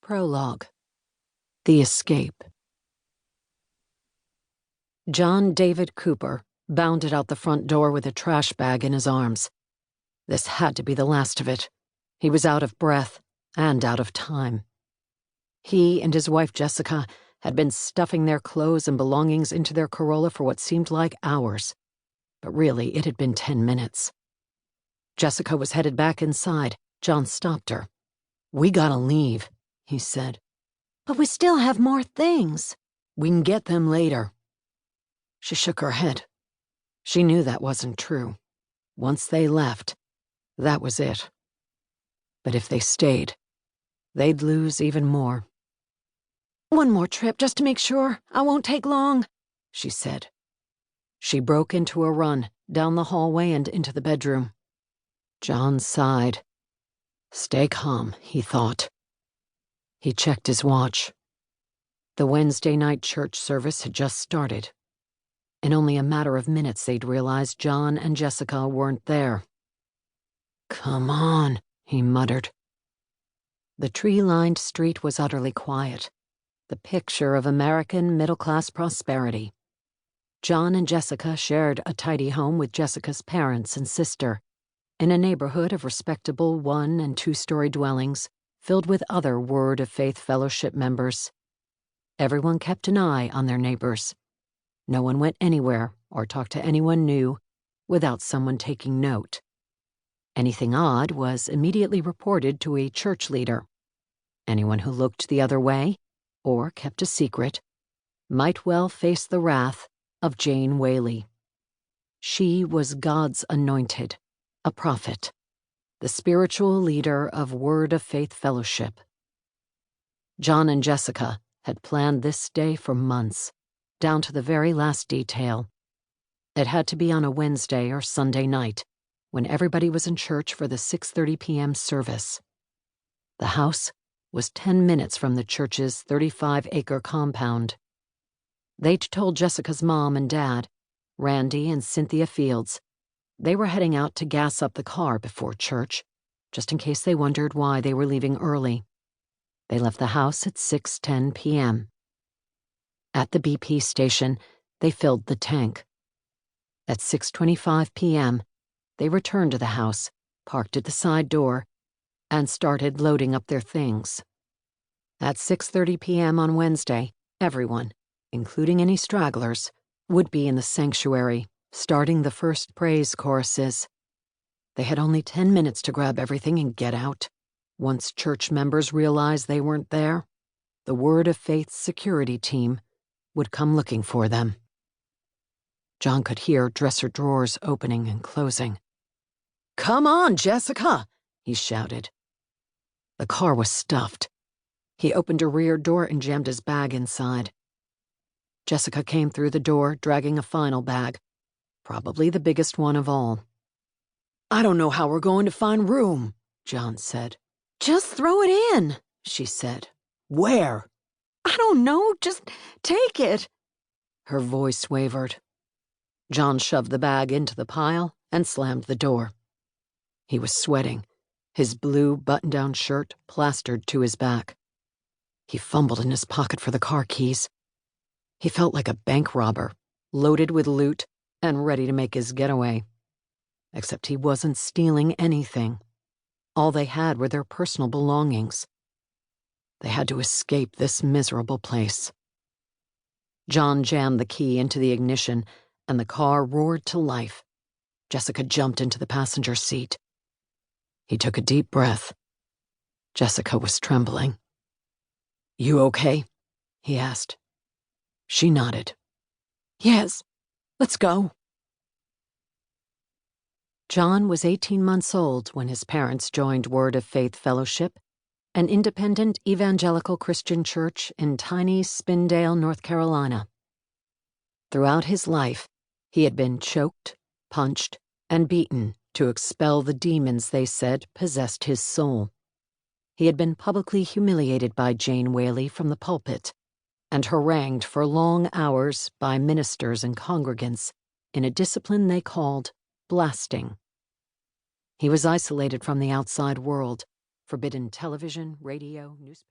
Prologue. The Escape. John David Cooper bounded out the front door with a trash bag in his arms. This had to be the last of it. He was out of breath and out of time. He and his wife Jessica had been stuffing their clothes and belongings into their Corolla for what seemed like hours, but really it had been 10 minutes. Jessica was headed back inside. John stopped her. "We gotta leave," he said. "But we still have more things." "We can get them later." She shook her head. She knew that wasn't true. Once they left, that was it. But if they stayed, they'd lose even more. "One more trip just to make sure. I won't take long," she said. She broke into a run, down the hallway and into the bedroom. John sighed. Stay calm, he thought. He checked his watch. The Wednesday night church service had just started. In only a matter of minutes, they'd realized John and Jessica weren't there. "Come on," he muttered. The tree-lined street was utterly quiet, the picture of American middle-class prosperity. John and Jessica shared a tidy home with Jessica's parents and sister, in a neighborhood of respectable 1- and 2-story dwellings filled with other Word of Faith Fellowship members. Everyone kept an eye on their neighbors. No one went anywhere or talked to anyone new without someone taking note. Anything odd was immediately reported to a church leader. Anyone who looked the other way, or kept a secret, might well face the wrath of Jane Whaley. She was God's anointed, a prophet, the spiritual leader of Word of Faith Fellowship. John and Jessica had planned this day for months, down to the very last detail. It had to be on a Wednesday or Sunday night, when everybody was in church for the 6:30 p.m. service. The house was 10 minutes from the church's 35-acre compound. They'd told Jessica's mom and dad, Randy and Cynthia Fields, they were heading out to gas up the car before church, just in case they wondered why they were leaving early. They left the house at 6:10 p.m. At the BP station, they filled the tank. At 6:25 p.m., they returned to the house, parked at the side door, and started loading up their things. At 6:30 p.m. on Wednesday, everyone, including any stragglers, would be in the sanctuary, starting the first praise choruses. They had only 10 minutes to grab everything and get out. Once church members realized they weren't there, the Word of Faith's security team would come looking for them. John could hear dresser drawers opening and closing. "Come on, Jessica!" he shouted. The car was stuffed. He opened a rear door and jammed his bag inside. Jessica came through the door, dragging a final bag, probably the biggest one of all. "I don't know how we're going to find room," John said. "Just throw it in," she said. "Where?" "I don't know, just take it." Her voice wavered. John shoved the bag into the pile and slammed the door. He was sweating, his blue button-down shirt plastered to his back. He fumbled in his pocket for the car keys. He felt like a bank robber, loaded with loot and ready to make his getaway. Except he wasn't stealing anything. All they had were their personal belongings. They had to escape this miserable place. John jammed the key into the ignition, and the car roared to life. Jessica jumped into the passenger seat. He took a deep breath. Jessica was trembling. "You okay?" he asked. She nodded. "Yes, let's go." John was 18 months old when his parents joined Word of Faith Fellowship, an independent evangelical Christian church in tiny Spindale, North Carolina. Throughout his life, he had been choked, punched, and beaten to expel the demons they said possessed his soul. He had been publicly humiliated by Jane Whaley from the pulpit, and harangued for long hours by ministers and congregants in a discipline they called blasting. He was isolated from the outside world, forbidden television, radio, newspapers.